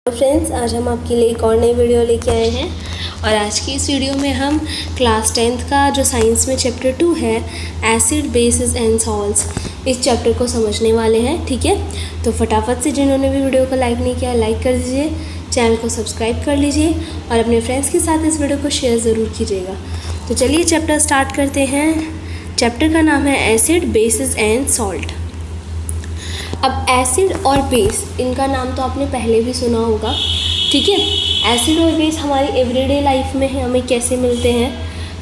Friends, आज हम आपके लिए एक और नई वीडियो लेके आए हैं और आज की इस वीडियो में हम क्लास 10th का जो साइंस में चैप्टर 2 है एसिड बेसिस एंड सॉल्ट्स, इस चैप्टर को समझने वाले हैं। ठीक है, तो फटाफट से जिन्होंने भी वीडियो को लाइक नहीं किया लाइक कर दीजिए, चैनल को सब्सक्राइब कर लीजिए और अपने फ्रेंड्स के साथ इस वीडियो को शेयर ज़रूर कीजिएगा। तो चलिए चैप्टर स्टार्ट करते हैं। चैप्टर का नाम है एसिड बेसिस एंड सॉल्ट। अब एसिड और बेस, इनका नाम तो आपने पहले भी सुना होगा। ठीक है, एसिड और बेस हमारी एवरीडे लाइफ में है, हमें कैसे मिलते हैं,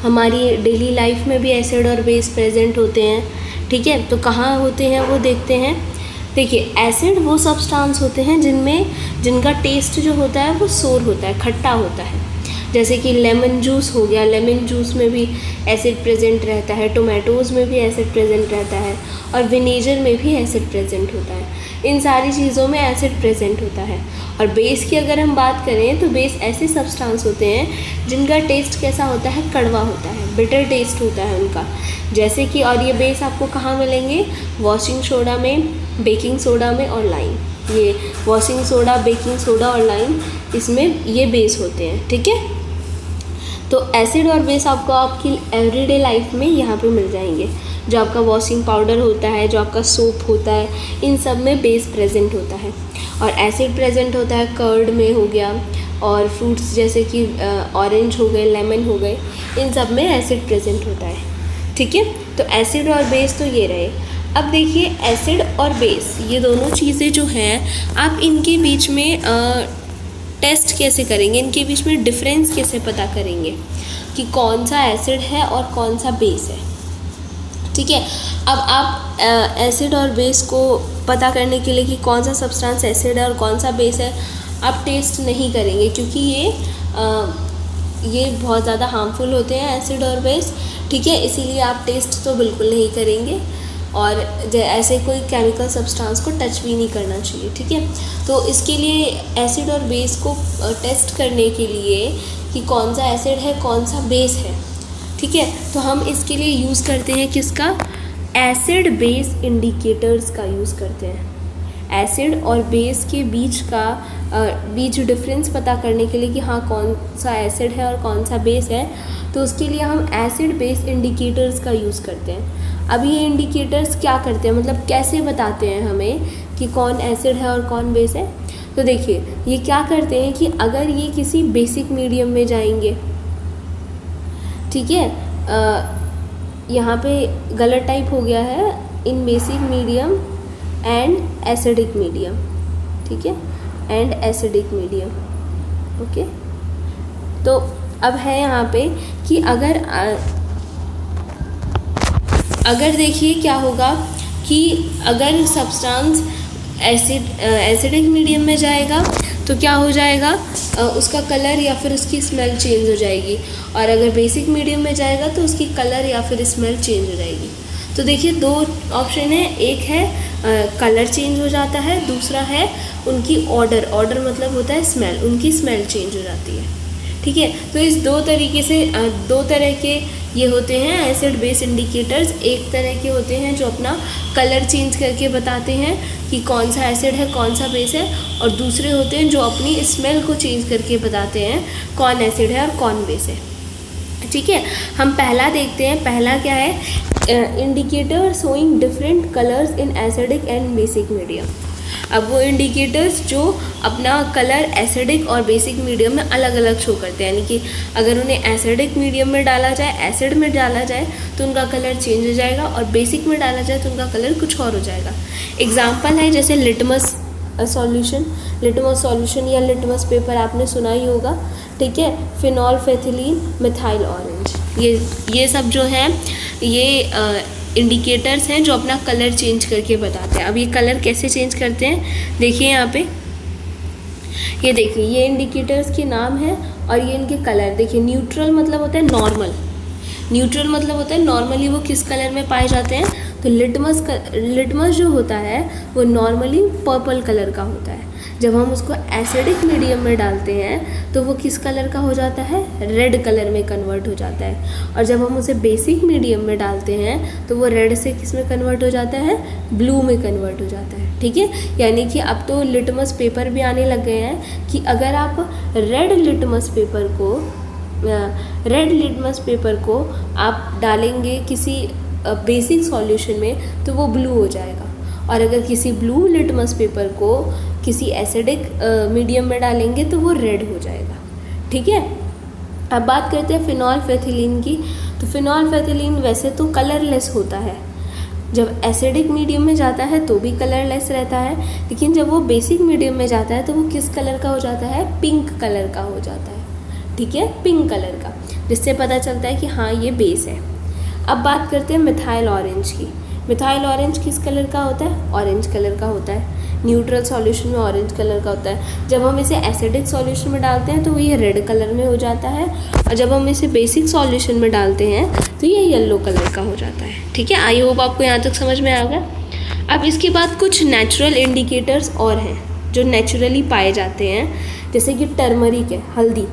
हमारी डेली लाइफ में भी एसिड और बेस प्रेजेंट होते हैं। ठीक है, तो कहाँ होते हैं वो देखते हैं। देखिए, एसिड वो सब्सटेंस होते हैं जिनका टेस्ट जो होता है वो सोर होता है, खट्टा होता है। जैसे कि लेमन जूस हो गया, लेमन जूस में भी एसिड प्रेजेंट रहता है, टोमेटोज़ में भी एसिड प्रेजेंट रहता है और विनेगर में भी एसिड प्रेजेंट होता है। इन सारी चीज़ों में एसिड प्रेजेंट होता है। और बेस की अगर हम बात करें तो बेस ऐसे सब्सटेंस होते हैं जिनका टेस्ट कैसा होता है, कड़वा होता है, बिटर टेस्ट होता है उनका। जैसे कि और ये बेस आपको कहाँ मिलेंगे, वॉशिंग सोडा में, बेकिंग सोडा में और लाइम। ये वॉशिंग सोडा, बेकिंग सोडा और लाइम, इसमें ये बेस होते हैं। ठीक है, तो एसिड और बेस आपको आपकी एवरीडे लाइफ में यहाँ पे मिल जाएंगे। जो आपका वॉशिंग पाउडर होता है, जो आपका सोप होता है, इन सब में बेस प्रेजेंट होता है। और एसिड प्रेजेंट होता है कर्ड में हो गया, और फ्रूट्स जैसे कि ऑरेंज हो गए, लेमन हो गए, इन सब में एसिड प्रेजेंट होता है। ठीक है, तो एसिड और बेस तो ये रहे। अब देखिए, एसिड और बेस ये दोनों चीज़ें जो हैं, आप इनके बीच में टेस्ट कैसे करेंगे, इनके बीच में डिफरेंस कैसे पता करेंगे कि कौन सा एसिड है और कौन सा बेस है। ठीक है, अब आप एसिड और बेस को पता करने के लिए कि कौन सा सब्सटेंस एसिड है और कौन सा बेस है, आप टेस्ट नहीं करेंगे, क्योंकि ये बहुत ज़्यादा हार्मफुल होते हैं एसिड और बेस। ठीक है, इसीलिए आप टेस्ट तो बिल्कुल नहीं करेंगे और ऐसे कोई केमिकल सब्सटेंस को टच भी नहीं करना चाहिए। ठीक है, तो इसके लिए एसिड और बेस को टेस्ट करने के लिए कि कौन सा एसिड है कौन सा बेस है, ठीक है, तो हम इसके लिए यूज़ करते हैं किसका, एसिड बेस इंडिकेटर्स का यूज़ करते हैं। एसिड और बेस के बीच डिफरेंस पता करने के लिए कि हाँ कौन सा एसिड है और कौन सा बेस है, तो उसके लिए हम एसिड बेस इंडिकेटर्स का यूज़ करते हैं। अब ये इंडिकेटर्स क्या करते हैं, मतलब कैसे बताते हैं हमें कि कौन एसिड है और कौन बेस है। तो देखिए, ये क्या करते हैं कि अगर ये किसी बेसिक मीडियम में जाएंगे, ठीक है, यहाँ पे गलत टाइप हो गया है, in basic medium and acidic medium. ठीक है, एंड एसिडिक मीडियम। ओके, तो अब है यहाँ पे कि अगर देखिए क्या होगा कि अगर सब्सटेंस एसिडिक मीडियम में जाएगा तो क्या हो जाएगा, उसका कलर या फिर उसकी स्मेल चेंज हो जाएगी, और अगर बेसिक मीडियम में जाएगा तो उसकी कलर या फिर स्मेल चेंज हो जाएगी। तो देखिए, दो ऑप्शन है, एक है कलर चेंज हो जाता है, दूसरा है उनकी ऑर्डर मतलब होता है स्मेल, उनकी स्मेल चेंज हो जाती है। ठीक है, तो इस दो तरह के ये होते हैं एसिड बेस इंडिकेटर्स। एक तरह के होते हैं जो अपना कलर चेंज करके बताते हैं कि कौन सा एसिड है कौन सा बेस है, और दूसरे होते हैं जो अपनी स्मेल को चेंज करके बताते हैं कौन एसिड है और कौन बेस है। ठीक है, हम पहला देखते हैं। पहला क्या है, indicator showing different colours in acidic and basic medium. अब वो इंडिकेटर्स जो अपना कलर एसिडिक और बेसिक मीडियम में अलग अलग शो करते हैं, यानी कि अगर उन्हें एसिडिक मीडियम में डाला जाए, एसिड में डाला जाए तो उनका कलर चेंज हो जाएगा, और बेसिक में डाला जाए तो उनका कलर कुछ और हो जाएगा। एग्जाम्पल है जैसे लिटमस सॉल्यूशन या लिटमस पेपर आपने सुना ही होगा। ठीक है, फिनोल्फेथिलीन, मिथाइल ऑरेंज, ये सब जो हैं ये इंडिकेटर्स हैं जो अपना कलर चेंज करके बताते हैं। अब ये कलर कैसे चेंज करते हैं, देखिए यहाँ पे, ये देखिए, ये इंडिकेटर्स के नाम है और ये इनके कलर। देखिए, न्यूट्रल मतलब होता है नॉर्मल, न्यूट्रल मतलब होता है नॉर्मली वो किस कलर में पाए जाते हैं, तो लिटमस जो होता है वो नॉर्मली पर्पल कलर का होता है। जब हम उसको एसिडिक मीडियम में डालते हैं तो वो किस कलर का हो जाता है, रेड कलर में कन्वर्ट हो जाता है। और जब हम उसे बेसिक मीडियम में डालते हैं तो वो रेड से किस में कन्वर्ट हो जाता है, ब्लू में कन्वर्ट हो जाता है। ठीक है, यानी कि अब तो लिटमस पेपर भी आने लग गए हैं कि अगर आप रेड लिटमस पेपर को आप डालेंगे किसी बेसिक सॉल्यूशन में तो वो ब्लू हो जाएगा, और अगर किसी ब्लू लिटमस पेपर को किसी एसिडिक मीडियम में डालेंगे तो वो रेड हो जाएगा। ठीक है, अब बात करते हैं फिनॉल्फेथिलीन की। तो फिनॉल्फेथिलीन वैसे तो कलरलेस होता है, जब एसिडिक मीडियम में जाता है तो भी कलरलेस रहता है, लेकिन जब वो बेसिक मीडियम में जाता है तो वो किस कलर का हो जाता है, पिंक कलर का हो जाता है। ठीक है, पिंक कलर का, जिससे पता चलता है कि हाँ ये बेस है। अब बात करते हैं मिथाइल ऑरेंज की। मिथाइल ऑरेंज किस कलर का होता है, ऑरेंज कलर का होता है। न्यूट्रल सॉल्यूशन में ऑरेंज कलर का होता है। जब हम इसे एसिडिक सॉल्यूशन में डालते हैं तो ये रेड कलर में हो जाता है, और जब हम इसे बेसिक सॉल्यूशन में डालते हैं तो ये येलो कलर का हो जाता है। ठीक है, आई होप आपको यहाँ तक समझ में आ गया। अब इसके बाद कुछ नेचुरल इंडिकेटर्स और हैं जो नेचुरली पाए जाते हैं, जैसे कि टर्मरिक है, हल्दी,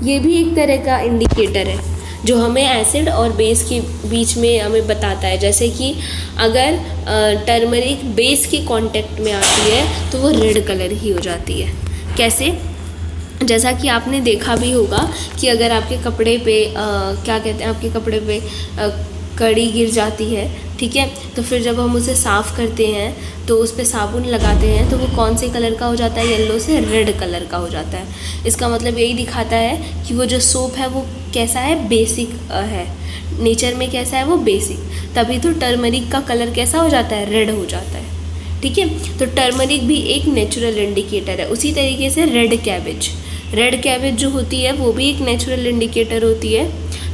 ये भी एक तरह का इंडिकेटर है जो हमें एसिड और बेस के बीच में हमें बताता है। जैसे कि अगर टर्मरिक बेस के कांटेक्ट में आती है तो वो रेड कलर ही हो जाती है। कैसे, जैसा कि आपने देखा भी होगा कि अगर आपके कपड़े पे क्या कहते हैं, आपके कपड़े पे कड़ी गिर जाती है, ठीक है, तो फिर जब हम उसे साफ़ करते हैं तो उस पर साबुन लगाते हैं तो वो कौन से कलर का हो जाता है, येलो से रेड कलर का हो जाता है। इसका मतलब यही दिखाता है कि वो जो सोप है वो कैसा है, बेसिक है, नेचर में कैसा है वो बेसिक, तभी तो टर्मरिक का कलर कैसा हो जाता है, रेड हो जाता है। ठीक है, तो टर्मरिक भी एक नेचुरल इंडिकेटर है। उसी तरीके से रेड कैबेज जो होती है वो भी एक नेचुरल इंडिकेटर होती है।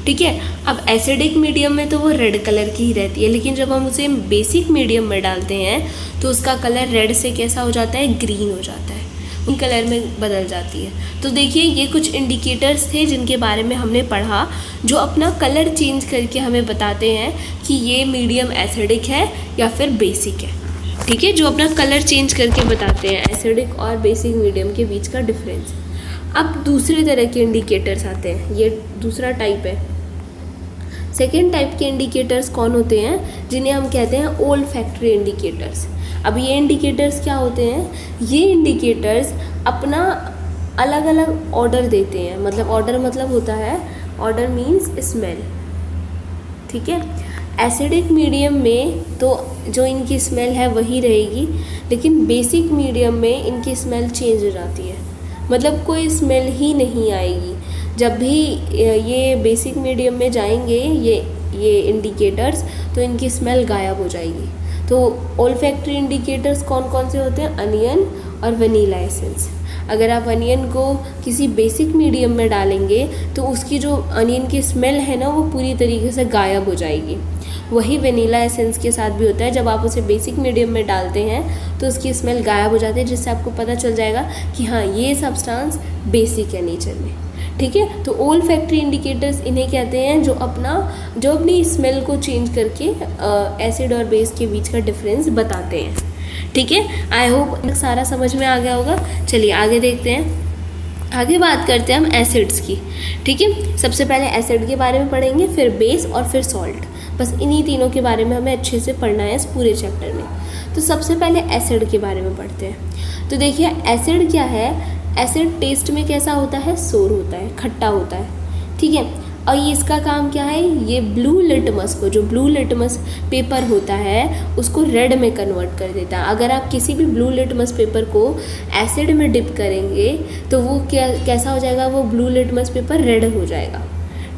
ठीक है, अब एसिडिक मीडियम में तो वो रेड कलर की ही रहती है, लेकिन जब हम उसे बेसिक मीडियम में डालते हैं तो उसका कलर रेड से कैसा हो जाता है, ग्रीन हो जाता है, उन कलर में बदल जाती है। तो देखिए, ये कुछ इंडिकेटर्स थे जिनके बारे में हमने पढ़ा, जो अपना कलर चेंज करके हमें बताते हैं कि ये मीडियम एसिडिक है या फिर बेसिक है। ठीक है, जो अपना कलर चेंज करके बताते हैं एसिडिक और बेसिक मीडियम के बीच का डिफरेंस। अब दूसरे तरह के इंडिकेटर्स आते हैं, ये दूसरा टाइप है। सेकेंड टाइप के इंडिकेटर्स कौन होते हैं, जिन्हें हम कहते हैं ओल्फैक्टरी इंडिकेटर्स। अब ये इंडिकेटर्स क्या होते हैं, ये इंडिकेटर्स अपना अलग अलग ऑर्डर देते हैं। मतलब ऑर्डर मतलब होता है, ऑर्डर मीन्स स्मेल। ठीक है, एसिडिक मीडियम में तो जो इनकी स्मेल है वही रहेगी, लेकिन बेसिक मीडियम में इनकी स्मेल चेंज हो जाती है, मतलब कोई स्मेल ही नहीं आएगी। जब भी ये बेसिक मीडियम में जाएंगे ये इंडिकेटर्स, तो इनकी स्मेल गायब हो जाएगी। तो ओल्फैक्टरी इंडिकेटर्स कौन कौन से होते हैं, अनियन और वनीला एसेंस। अगर आप अनियन को किसी बेसिक मीडियम में डालेंगे तो उसकी जो अनियन की स्मेल है ना वो पूरी तरीके से गायब हो जाएगी। वही वनीला एसेंस के साथ भी होता है, जब आप उसे बेसिक मीडियम में डालते हैं तो उसकी स्मेल गायब हो जाती है, जिससे आपको पता चल जाएगा कि हाँ ये सब्सटेंस बेसिक है नेचर में। ठीक है, तो ओल्फैक्टरी इंडिकेटर्स इन्हें कहते हैं जो अपनी स्मेल को चेंज करके एसिड और बेस के बीच का डिफरेंस बताते हैं। ठीक है, आई होप सारा समझ में आ गया होगा। चलिए आगे देखते हैं, आगे बात करते हैं हम एसिड्स की। ठीक है, सबसे पहले एसिड के बारे में पढ़ेंगे, फिर बेस और फिर सॉल्ट। बस इन्हीं तीनों के बारे में हमें अच्छे से पढ़ना है इस पूरे चैप्टर में। तो सबसे पहले एसिड के बारे में पढ़ते हैं। तो देखिए एसिड क्या है, एसिड टेस्ट में कैसा होता है, सोर होता है, खट्टा होता है। ठीक है, और ये इसका काम क्या है, ये ब्लू लिटमस को, जो ब्लू लिटमस पेपर होता है उसको रेड में कन्वर्ट कर देता है। अगर आप किसी भी ब्लू लिटमस पेपर को एसिड में डिप करेंगे तो वो कैसा हो जाएगा, वो ब्लू लिटमस पेपर रेड हो जाएगा।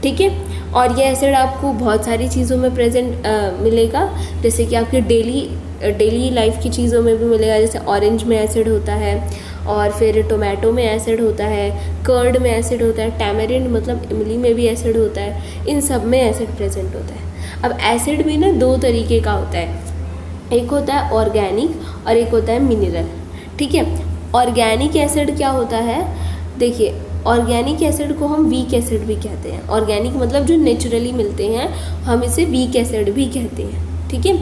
ठीक है, और ये एसिड आपको बहुत सारी चीज़ों में प्रेजेंट मिलेगा, जैसे कि आपके डेली लाइफ की चीज़ों में भी मिलेगा। जैसे ऑरेंज में एसिड होता है, और फिर टोमेटो में एसिड होता है, कर्ड में एसिड होता है, टैमरिंड मतलब इमली में भी एसिड होता है, इन सब में एसिड प्रेजेंट होता है। अब एसिड भी ना दो तरीके का होता है, एक होता है ऑर्गेनिक और एक होता है मिनरल। ठीक है, ऑर्गेनिक एसिड क्या होता है, देखिए ऑर्गेनिक एसिड को हम वीक एसिड भी कहते हैं। ऑर्गेनिक मतलब जो नेचुरली मिलते हैं, हम इसे वीक एसिड भी कहते हैं। ठीक है,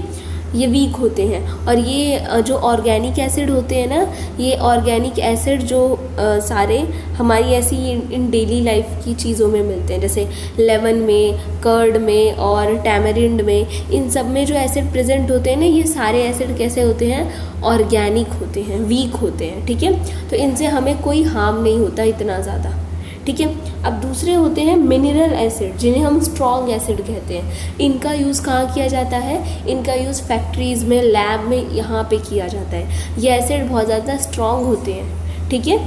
ये वीक होते हैं। और ये जो ऑर्गेनिक एसिड होते हैं ना, ये ऑर्गेनिक एसिड जो सारे हमारी ऐसी इन डेली लाइफ की चीज़ों में मिलते हैं, जैसे लेमन में, कर्ड में और टैमरिंड में, इन सब में जो एसिड प्रेजेंट होते हैं ना, ये सारे एसिड कैसे होते हैं, ऑर्गेनिक होते हैं, वीक होते हैं। ठीक है, तो इनसे हमें कोई हार्म नहीं होता इतना ज़्यादा। ठीक है, अब दूसरे होते हैं मिनरल एसिड, जिन्हें हम स्ट्रॉन्ग एसिड कहते हैं। इनका यूज़ कहाँ किया जाता है, इनका यूज़ फैक्ट्रीज़ में, लैब में, यहाँ पे किया जाता है। ये एसिड बहुत ज़्यादा स्ट्रॉन्ग होते हैं। ठीक है,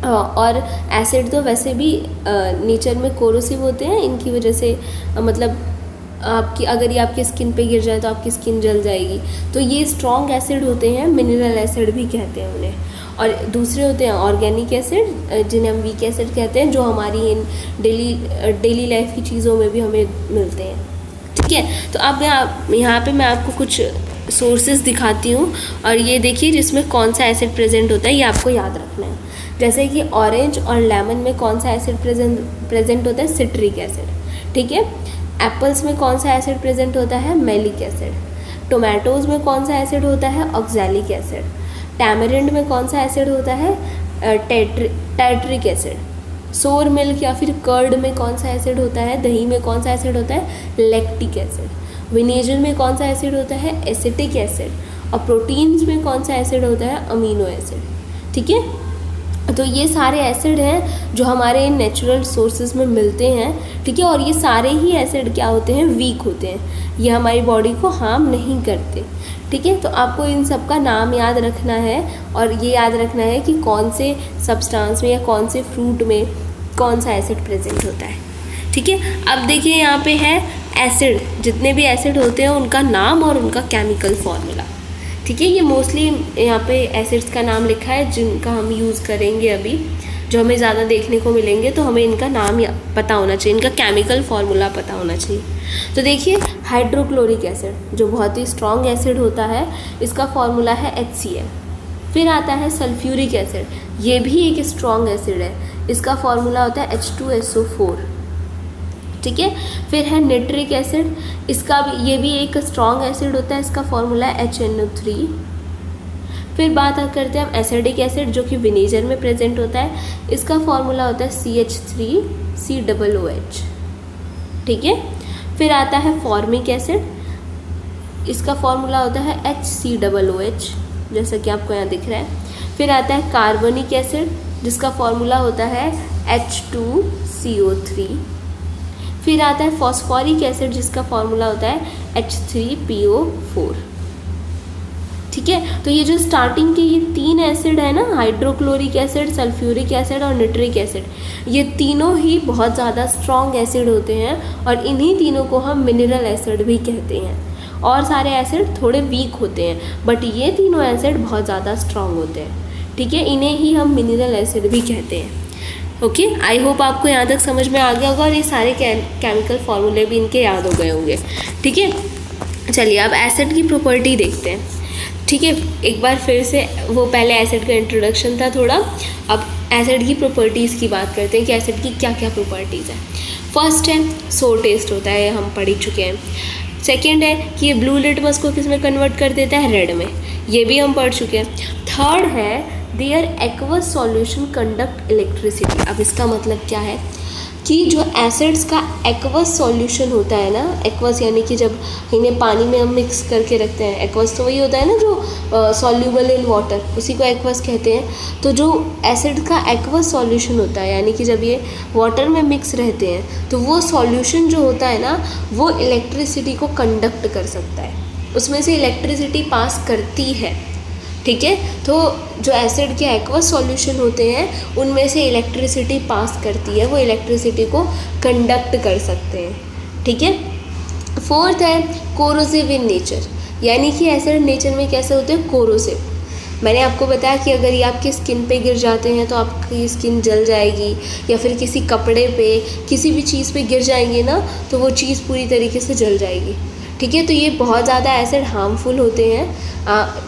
और एसिड तो वैसे भी नेचर में कोरोसिव होते हैं, इनकी वजह से मतलब आपकी अगर ये आपकी स्किन पे गिर जाए तो आपकी स्किन जल जाएगी। तो ये स्ट्रॉन्ग एसिड होते हैं, मिनरल एसिड भी कहते हैं उन्हें। और दूसरे होते हैं ऑर्गेनिक एसिड, जिन्हें हम वीक एसिड कहते हैं, जो हमारी इन डेली लाइफ की चीज़ों में भी हमें मिलते हैं। ठीक है, तो अब यहाँ पे मैं आपको कुछ सोर्सेज दिखाती हूँ, और ये देखिए जिसमें कौन सा एसिड प्रेजेंट होता है, ये आपको याद रखना है। जैसे कि ऑरेंज और लेमन में कौन सा एसिड प्रेजेंट होता है, सिट्रिक एसिड। ठीक है, एप्पल्स में कौन सा एसिड प्रेजेंट होता है, मैलिक एसिड। टोमेटोज़ में कौन सा एसिड होता है, ऑक्सैलिक एसिड। टैमरिंड में कौन सा एसिड होता है, टैट्रिक एसिड। सोर मिल्क या फिर कर्ड में कौन सा एसिड होता है, दही में कौन सा एसिड होता है, लैक्टिक एसिड। विनेगर में कौन सा एसिड होता है, एसिटिक एसिड। और प्रोटीन्स में कौन सा एसिड होता है, अमीनो एसिड। ठीक है, तो ये सारे एसिड हैं जो हमारे नेचुरल सोर्सेज में मिलते हैं। ठीक है, और ये सारे ही एसिड क्या होते हैं, वीक होते हैं, ये हमारी बॉडी को हार्म नहीं करते। ठीक है, तो आपको इन सब का नाम याद रखना है, और ये याद रखना है कि कौन से सब्सटेंस में या कौन से फ्रूट में कौन सा एसिड प्रेजेंट होता है। ठीक है, अब देखिए यहाँ पे है एसिड, जितने भी एसिड होते हैं उनका नाम और उनका केमिकल फॉर्मूला। ठीक है, ये मोस्टली यहाँ पे एसिड्स का नाम लिखा है जिनका हम यूज़ करेंगे अभी, जो हमें ज़्यादा देखने को मिलेंगे, तो हमें इनका नाम पता होना चाहिए, इनका केमिकल फॉर्मूला पता होना चाहिए। तो देखिए हाइड्रोक्लोरिक एसिड जो बहुत ही स्ट्रॉन्ग एसिड होता है, इसका फॉर्मूला है HCl। फिर आता है सल्फ्यूरिक एसिड, ये भी एक स्ट्रॉन्ग एसिड है, इसका फॉर्मूला होता है H2SO4। ठीक है, फिर है नाइट्रिक एसिड, ये भी एक स्ट्रॉन्ग एसिड होता है, इसका फॉर्मूला है HNO3। फिर बात करते हैं हम एसिडिक एसिड, जो कि विनेगर में प्रेजेंट होता है, इसका फॉर्मूला होता है CH3COOH। ठीक है, फिर आता है फॉर्मिक एसिड, इसका फॉर्मूला होता है HCOOH, जैसा कि आपको यहाँ दिख रहा है। फिर आता है कार्बनिक एसिड, जिसका फॉर्मूला होता है H2CO3। फिर आता है फॉस्फोरिक एसिड, जिसका फॉर्मूला होता है H3PO4। ठीक है, तो ये जो स्टार्टिंग के ये 3 एसिड है ना, हाइड्रोक्लोरिक एसिड, सल्फ्यूरिक एसिड और नाइट्रिक एसिड, ये तीनों ही बहुत ज़्यादा स्ट्रॉन्ग एसिड होते हैं, और इन्हीं तीनों को हम मिनरल एसिड भी कहते हैं। और सारे एसिड थोड़े वीक होते हैं, बट ये तीनों एसिड बहुत ज़्यादा स्ट्रॉन्ग होते हैं। ठीक है, इन्हें ही हम मिनरल एसिड भी कहते हैं। ओके, आई होप आपको यहाँ तक समझ में आ गया होगा, और ये सारे केमिकल फार्मूले भी इनके याद हो गए होंगे। ठीक है, चलिए अब एसिड की प्रॉपर्टी देखते हैं। ठीक है, एक बार फिर से, वो पहले एसिड का इंट्रोडक्शन था थोड़ा, अब एसिड की प्रॉपर्टीज़ की बात करते हैं कि एसिड की क्या क्या प्रॉपर्टीज़ है। फर्स्ट है सोर टेस्ट होता है, हम पढ़ ही चुके हैं। सेकेंड है कि ये ब्लू लिटमस को किस में कन्वर्ट कर देता है, रेड में, ये भी हम पढ़ चुके हैं। थर्ड है there aqueous solution conduct electricity. अब इसका मतलब क्या है कि जो एसिड्स का एक्वस सॉल्यूशन होता है ना, एक्वस यानी कि जब इन्हें पानी में हम मिक्स करके रखते हैं, एक्वस तो वही होता है ना जो सॉल्यूबल इन वाटर, उसी को एक्वस कहते हैं। तो जो एसिड का एक्वस सॉल्यूशन होता है, यानी कि जब ये वाटर में मिक्स रहते हैं, तो वो सॉल्यूशन जो होता है ना, वो इलेक्ट्रिसिटी को कंडक्ट कर सकता है, उसमें से इलेक्ट्रिसिटी पास करती है। ठीक है, तो जो एसिड के एक्वस सॉल्यूशन होते हैं उनमें से इलेक्ट्रिसिटी पास करती है, वो इलेक्ट्रिसिटी को कंडक्ट कर सकते हैं। ठीक है, फोर्थ है कोरोसिव इन नेचर, यानी कि एसिड नेचर में कैसे होते हैं, कोरोसिव। मैंने आपको बताया कि अगर ये आपकी स्किन पे गिर जाते हैं तो आपकी स्किन जल जाएगी, या फिर किसी कपड़े पे, किसी भी चीज़ पे गिर जाएंगे ना, तो वो चीज़ पूरी तरीके से जल जाएगी। ठीक है, तो ये बहुत ज़्यादा एसिड हार्मफुल होते हैं।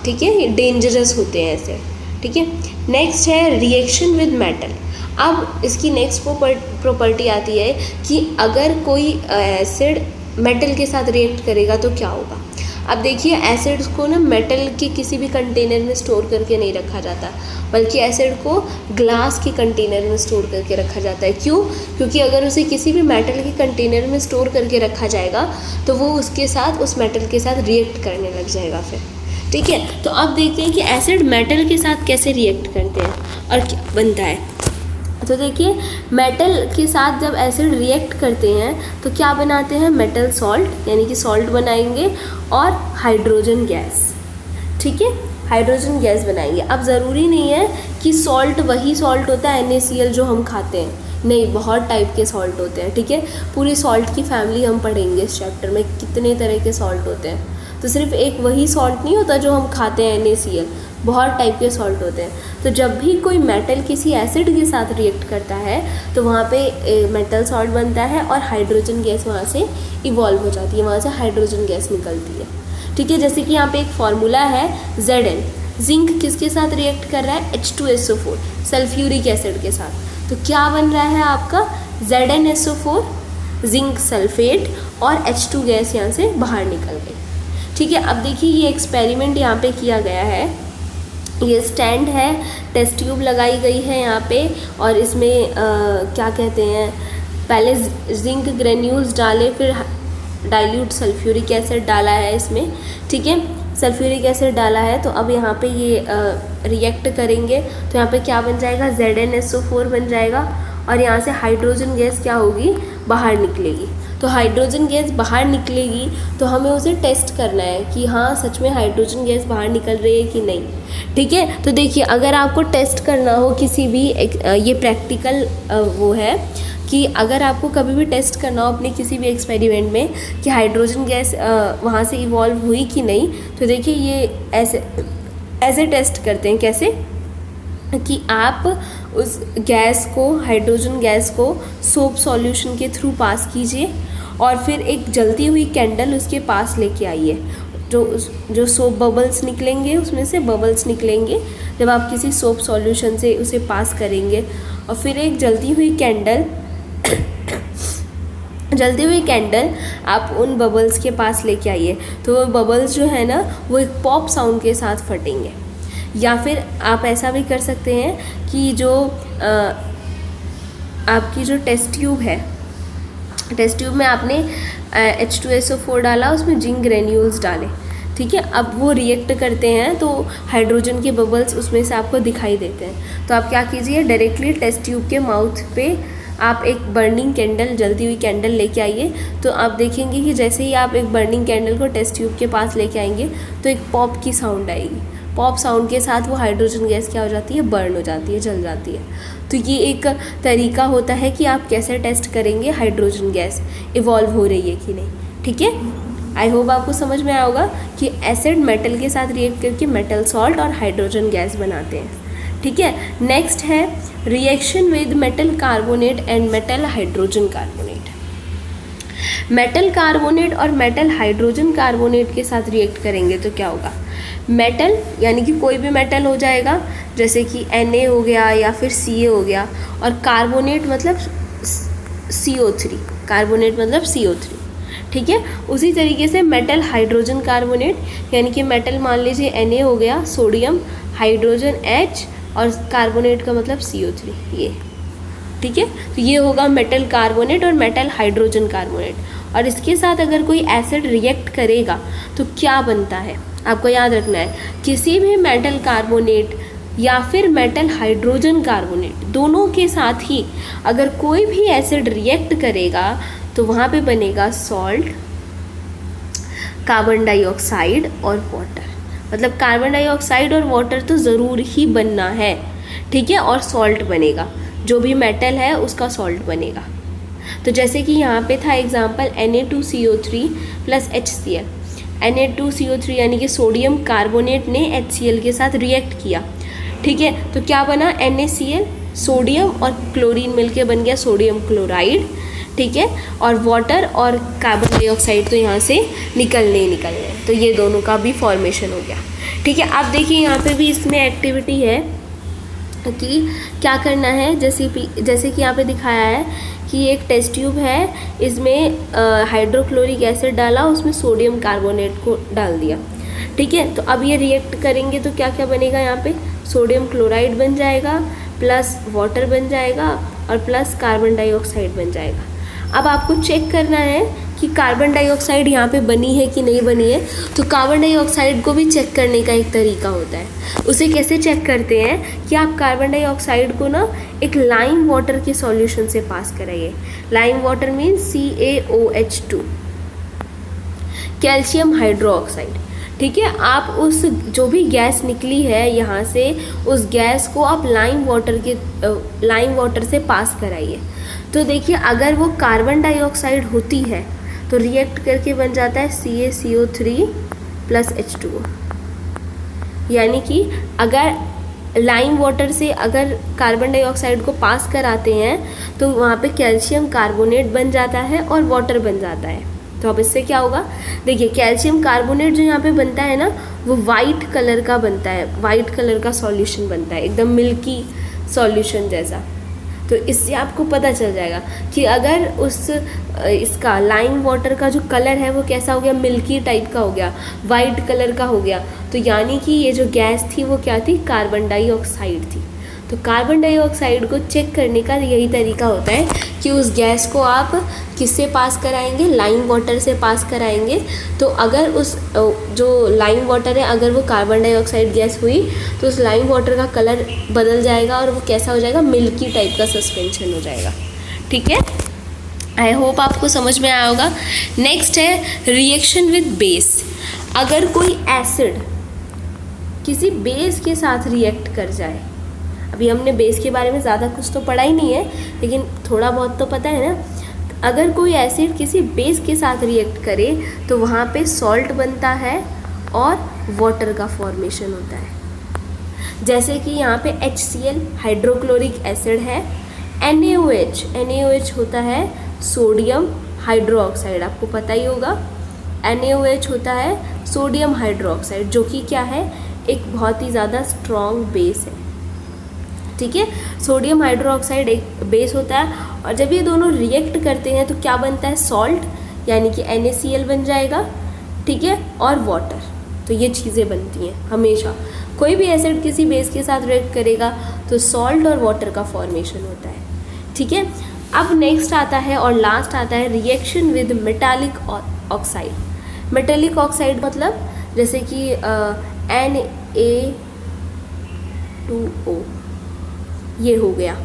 ठीक है, डेंजरस होते हैं एसिड। ठीक है, नेक्स्ट है रिएक्शन विद मेटल। अब इसकी नेक्स्ट प्रॉपर्टी आती है कि अगर कोई एसिड मेटल के साथ रिएक्ट करेगा तो क्या होगा। अब देखिए एसिड्स को ना मेटल के किसी भी कंटेनर में स्टोर करके नहीं रखा जाता, बल्कि एसिड को ग्लास के कंटेनर में स्टोर करके रखा जाता है। क्यों? क्योंकि अगर उसे किसी भी मेटल के कंटेनर में स्टोर करके रखा जाएगा तो वो उसके साथ, उस मेटल के साथ रिएक्ट करने लग जाएगा फिर। ठीक है, तो अब देखते हैं कि एसिड मेटल के साथ कैसे रिएक्ट करते हैं और क्या बनता है। तो देखिए मेटल के साथ जब एसिड रिएक्ट करते हैं तो क्या बनाते हैं, मेटल सॉल्ट, यानी कि सॉल्ट बनाएंगे और हाइड्रोजन गैस। ठीक है, हाइड्रोजन गैस बनाएंगे। अब ज़रूरी नहीं है कि सॉल्ट वही सॉल्ट होता है NaCl जो हम खाते हैं, नहीं, बहुत टाइप के सॉल्ट होते हैं। ठीक है, पूरी सॉल्ट की फैमिली हम पढ़ेंगे इस चैप्टर में, कितने तरह के सॉल्ट होते हैं। तो सिर्फ एक वही सॉल्ट नहीं होता जो हम खाते हैं NaCl, बहुत टाइप के सॉल्ट होते हैं। तो जब भी कोई मेटल किसी एसिड के साथ रिएक्ट करता है तो वहाँ पे मेटल सॉल्ट बनता है और हाइड्रोजन गैस वहाँ से इवॉल्व हो जाती है, वहाँ से हाइड्रोजन गैस निकलती है। ठीक है, जैसे कि यहाँ पे एक फॉर्मूला है Zn, जिंक किसके साथ रिएक्ट कर रहा है, H2SO4 सल्फ्यूरिक एसिड के साथ। तो क्या बन रहा है आपका ZnSO4, जिंक सल्फेट, और H2 गैस यहाँ से बाहर निकल गई। ठीक है, अब देखिए ये एक्सपेरिमेंट यहाँ पे किया गया है, ये स्टैंड है, टेस्ट ट्यूब लगाई गई है यहाँ पे, और इसमें क्या कहते हैं, पहले जिंक ग्रेन्यूल्स डाले, फिर डाइल्यूट सल्फ्यूरिक एसिड डाला है इसमें। ठीक है, सल्फ्यूरिक एसिड डाला है, तो अब यहाँ पे ये रिएक्ट करेंगे तो यहाँ पे क्या बन जाएगा, ZnSO4 बन जाएगा, और यहाँ से हाइड्रोजन गैस क्या होगी, बाहर निकलेगी। तो हाइड्रोजन गैस बाहर निकलेगी तो हमें उसे टेस्ट करना है कि हाँ सच में हाइड्रोजन गैस बाहर निकल रही है कि नहीं। ठीक है, तो देखिए अगर आपको टेस्ट करना हो किसी भी ये प्रैक्टिकल वो है कि अगर आपको कभी भी टेस्ट करना हो अपने किसी भी एक्सपेरिमेंट में कि हाइड्रोजन गैस वहाँ से इवॉल्व हुई कि नहीं, तो देखिए ये ऐसे टेस्ट करते हैं। कैसे कि आप उस गैस को, हाइड्रोजन गैस को सोप सॉल्यूशन के थ्रू पास कीजिए और फिर एक जलती हुई कैंडल उसके पास लेके आइए। जो सोप बबल्स निकलेंगे, उसमें से बबल्स निकलेंगे जब आप किसी सोप सॉल्यूशन से उसे पास करेंगे, और फिर एक जलती हुई कैंडल आप उन बबल्स के पास लेके आइए। तो वो बबल्स जो है ना वो एक पॉप साउंड के साथ फटेंगे। या फिर आप ऐसा भी कर सकते हैं कि जो आपकी जो टेस्ट ट्यूब है, टेस्ट ट्यूब में आपने H2SO4 डाला, उसमें जिंक ग्रेन्यूल्स डाले। ठीक है, अब वो रिएक्ट करते हैं तो हाइड्रोजन के बबल्स उसमें से आपको दिखाई देते हैं। तो आप क्या कीजिए, डायरेक्टली टेस्ट ट्यूब के माउथ पे आप एक बर्निंग कैंडल, जलती हुई कैंडल लेके आइए। तो आप देखेंगे कि जैसे ही आप एक बर्निंग कैंडल को टेस्ट ट्यूब के पास लेके आएंगे तो एक पॉप की साउंड आएगी। पॉप साउंड के साथ वो हाइड्रोजन गैस क्या हो जाती है, बर्न हो जाती है, जल जाती है। तो ये एक तरीका होता है कि आप कैसे टेस्ट करेंगे हाइड्रोजन गैस इवॉल्व हो रही है कि नहीं। ठीक है, आई होप आपको समझ में आया होगा कि एसिड मेटल के साथ रिएक्ट करके मेटल सॉल्ट और हाइड्रोजन गैस बनाते हैं। ठीक है, नेक्स्ट है reaction with metal carbonate and metal hydrogen carbonate. Metal carbonate और मेटल हाइड्रोजन कार्बोनेट के साथ रिएक्ट करेंगे तो क्या होगा, मेटल यानी कि कोई भी मेटल हो जाएगा, जैसे कि Na हो गया या फिर Ca हो गया, और कार्बोनेट मतलब CO3, कार्बोनेट मतलब CO3। ठीक है, उसी तरीके से मेटल हाइड्रोजन कार्बोनेट यानी कि मेटल मान लीजिए Na हो गया, सोडियम, हाइड्रोजन H, और कार्बोनेट का मतलब CO3 ये। ठीक है, तो ये होगा मेटल कार्बोनेट और मेटल हाइड्रोजन कार्बोनेट। और इसके साथ अगर कोई एसिड रिएक्ट करेगा तो क्या बनता है, आपको याद रखना है, किसी भी मेटल कार्बोनेट या फिर मेटल हाइड्रोजन कार्बोनेट दोनों के साथ ही अगर कोई भी एसिड रिएक्ट करेगा तो वहाँ पे बनेगा सॉल्ट, कार्बन डाइऑक्साइड और वाटर। मतलब कार्बन डाइऑक्साइड और वाटर तो ज़रूर ही बनना है। ठीक है, और सॉल्ट बनेगा, जो भी मेटल है उसका सॉल्ट बनेगा। तो जैसे कि यहाँ पे था example Na2CO3 plus HCl। Na2CO3 यानी कि सोडियम कार्बोनेट ने HCl के साथ रिएक्ट किया। ठीक है, तो क्या बना, NaCl, सोडियम और क्लोरीन मिलके बन गया सोडियम क्लोराइड। ठीक है, और वाटर और कार्बन डाइऑक्साइड तो यहाँ से निकलने तो ये दोनों का भी फॉर्मेशन हो गया। ठीक है, आप देखिए यहाँ पे भी इसमें एक्टिविटी है कि क्या करना है, जैसे कि यहाँ पे दिखाया है कि एक टेस्ट ट्यूब है, इसमें हाइड्रोक्लोरिक एसिड डाला, उसमें सोडियम कार्बोनेट को डाल दिया, ठीक है। तो अब ये रिएक्ट करेंगे तो क्या क्या बनेगा, यहाँ पे सोडियम क्लोराइड बन जाएगा, प्लस वाटर बन जाएगा, और प्लस कार्बन डाइऑक्साइड बन जाएगा। अब आपको चेक करना है कि कार्बन डाइऑक्साइड यहाँ पे बनी है कि नहीं बनी है। तो कार्बन डाइऑक्साइड को भी चेक करने का एक तरीका होता है। उसे कैसे चेक करते हैं कि आप कार्बन डाइऑक्साइड को ना एक लाइम वाटर के सॉल्यूशन से पास कराइए। Lime water means CaOH2, calcium hydroxide, ठीक है। आप उस जो भी गैस निकली है यहाँ से, उस गैस को आप लाइम वाटर से पास कराइए। तो देखिए अगर वो कार्बन डाइऑक्साइड होती है तो रिएक्ट करके बन जाता है CaCO3 प्लस H2O। यानी कि अगर लाइम वाटर से अगर कार्बन डाइऑक्साइड को पास कराते हैं तो वहाँ पे कैल्शियम कार्बोनेट बन जाता है और वाटर बन जाता है। तो अब इससे क्या होगा, देखिए कैल्शियम कार्बोनेट जो यहाँ पे बनता है ना, वो वाइट कलर का बनता है, वाइट कलर का सॉल्यूशन बनता है, एकदम मिल्की सॉल्यूशन जैसा। तो इससे आपको पता चल जाएगा कि अगर इसका लाइम वाटर का जो कलर है वो कैसा हो गया, मिल्की टाइप का हो गया, वाइट कलर का हो गया, तो यानी कि ये जो गैस थी वो क्या थी, कार्बन डाइऑक्साइड थी। तो कार्बन डाइऑक्साइड को चेक करने का यही तरीका होता है कि उस गैस को आप किससे पास कराएंगे, लाइम वाटर से पास कराएंगे। तो अगर उस जो लाइम वाटर है अगर वो कार्बन डाइऑक्साइड गैस हुई तो उस लाइम वाटर का कलर बदल जाएगा और वो कैसा हो जाएगा, मिल्की टाइप का सस्पेंशन हो जाएगा, ठीक है। आई होप आपको समझ में आया होगा। नेक्स्ट है रिएक्शन विद बेस। अगर कोई एसिड किसी बेस के साथ रिएक्ट कर जाए, अभी हमने बेस के बारे में ज़्यादा कुछ तो पढ़ा ही नहीं है, लेकिन थोड़ा बहुत तो पता है ना। अगर कोई एसिड किसी बेस के साथ रिएक्ट करे तो वहाँ पे सॉल्ट बनता है और वाटर का फॉर्मेशन होता है। जैसे कि यहाँ पे HCl हाइड्रोक्लोरिक एसिड है, NaOH होता है सोडियम हाइड्रोक्साइड, आपको पता ही होगा। NaOH होता है सोडियम हाइड्रोक्साइड, जो कि क्या है, एक बहुत ही ज़्यादा स्ट्रॉन्ग बेस है, ठीक है। सोडियम हाइड्रोक्साइड एक बेस होता है, और जब ये दोनों रिएक्ट करते हैं तो क्या बनता है, सॉल्ट, यानी कि NaCl बन जाएगा, ठीक है, और वाटर। तो ये चीज़ें बनती हैं हमेशा। कोई भी एसिड किसी बेस के साथ रिएक्ट करेगा तो सॉल्ट और वाटर का फॉर्मेशन होता है, ठीक है। अब नेक्स्ट आता है और लास्ट आता है reaction with metallic oxide. Metallic oxide मतलब जैसे कि Na2O, ये हो गया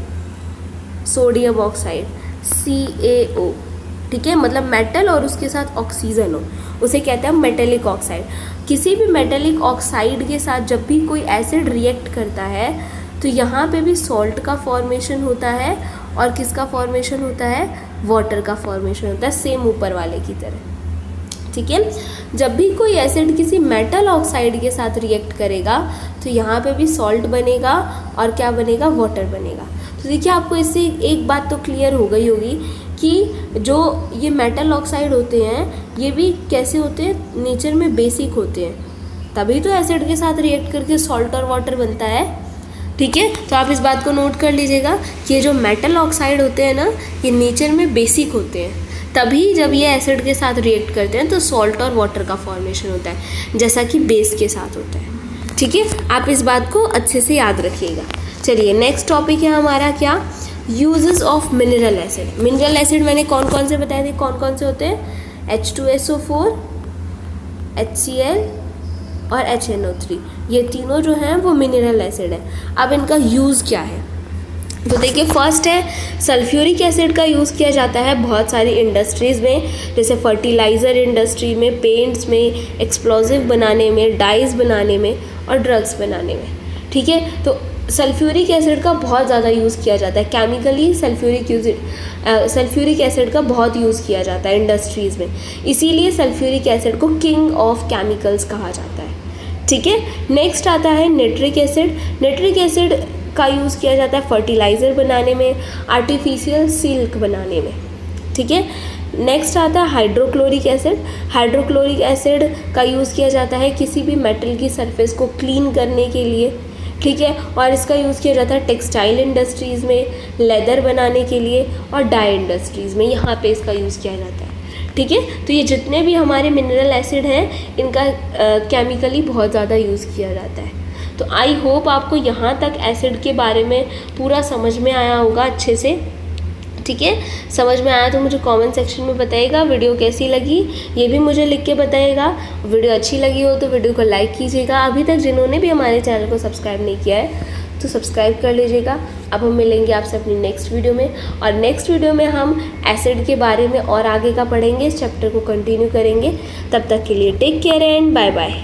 सोडियम ऑक्साइड CaO, ठीक है, मतलब मेटल और उसके साथ ऑक्सीजन हो, उसे कहते हैं मेटेलिक ऑक्साइड। किसी भी मेटेलिक ऑक्साइड के साथ जब भी कोई एसिड रिएक्ट करता है तो यहाँ पे भी सॉल्ट का फॉर्मेशन होता है और किसका फॉर्मेशन होता है, वाटर का फॉर्मेशन होता है, सेम ऊपर वाले की तरह, ठीक है। जब भी कोई एसिड किसी मेटल ऑक्साइड के साथ रिएक्ट करेगा तो यहाँ पे भी सॉल्ट बनेगा और क्या बनेगा, वाटर बनेगा। तो देखिए आपको इससे एक बात तो क्लियर हो गई होगी कि जो ये मेटल ऑक्साइड होते हैं ये भी कैसे होते हैं, नेचर में बेसिक होते हैं, तभी तो एसिड के साथ रिएक्ट करके सॉल्ट और वाटर बनता है, ठीक है। तो आप इस बात को नोट कर लीजिएगा कि ये जो मेटल ऑक्साइड होते हैं ना, ये नेचर में बेसिक होते हैं, तभी जब ये एसिड के साथ रिएक्ट करते हैं तो सॉल्ट और वाटर का फॉर्मेशन होता है, जैसा कि बेस के साथ होता है, ठीक है। आप इस बात को अच्छे से याद रखिएगा। चलिए नेक्स्ट टॉपिक है हमारा क्या, uses of mineral acid. Mineral acid मैंने कौन कौन से बताए थे, कौन कौन से होते हैं, H2SO4, HCl और HNO3, ये तीनों जो हैं वो मिनरल एसिड है। अब इनका यूज़ क्या है, तो देखिए फर्स्ट है सल्फ्यूरिक एसिड का यूज़ किया जाता है बहुत सारी इंडस्ट्रीज़ में, जैसे फर्टिलाइज़र इंडस्ट्री में, पेंट्स में, एक्सप्लोजिव बनाने में, डाइज बनाने में और ड्रग्स बनाने में, ठीक है। तो सल्फ्यूरिक एसिड का बहुत ज़्यादा यूज़ किया जाता है केमिकली, सल्फ्यूरिक एसिड का बहुत यूज़ किया जाता है इंडस्ट्रीज़ में, इसीलिए सल्फ्यूरिक एसिड को किंग ऑफ केमिकल्स कहा जाता है, ठीक है। नेक्स्ट आता है नाइट्रिक एसिड। नाइट्रिक एसिड का यूज़ किया जाता है फर्टिलाइज़र बनाने में, आर्टिफिशियल सिल्क बनाने में, ठीक है। नेक्स्ट आता है हाइड्रोक्लोरिक एसिड। हाइड्रोक्लोरिक एसिड का यूज़ किया जाता है किसी भी मेटल की सरफेस को क्लीन करने के लिए, ठीक है। और इसका यूज़ किया जाता है टेक्सटाइल इंडस्ट्रीज़ में, लेदर बनाने के लिए और डाई इंडस्ट्रीज़ में, यहाँ पे इसका यूज़ किया जाता है। ठीक है, तो ये जितने भी हमारे मिनरल एसिड हैं इनका केमिकली बहुत ज़्यादा यूज़ किया जाता है। तो आई होप आपको यहाँ तक एसिड के बारे में पूरा समझ में आया होगा अच्छे से। ठीक है, समझ में आया तो मुझे कमेंट सेक्शन में बताइएगा। वीडियो कैसी लगी ये भी मुझे लिख के बताइएगा। वीडियो अच्छी लगी हो तो वीडियो को लाइक कीजिएगा। अभी तक जिन्होंने भी हमारे चैनल को सब्सक्राइब नहीं किया है तो सब्सक्राइब कर लीजिएगा। अब हम मिलेंगे आपसे अपनी नेक्स्ट वीडियो में, और नेक्स्ट वीडियो में हम एसिड के बारे में और आगे का पढ़ेंगे, इस चैप्टर को कंटिन्यू करेंगे। तब तक के लिए take care and bye bye.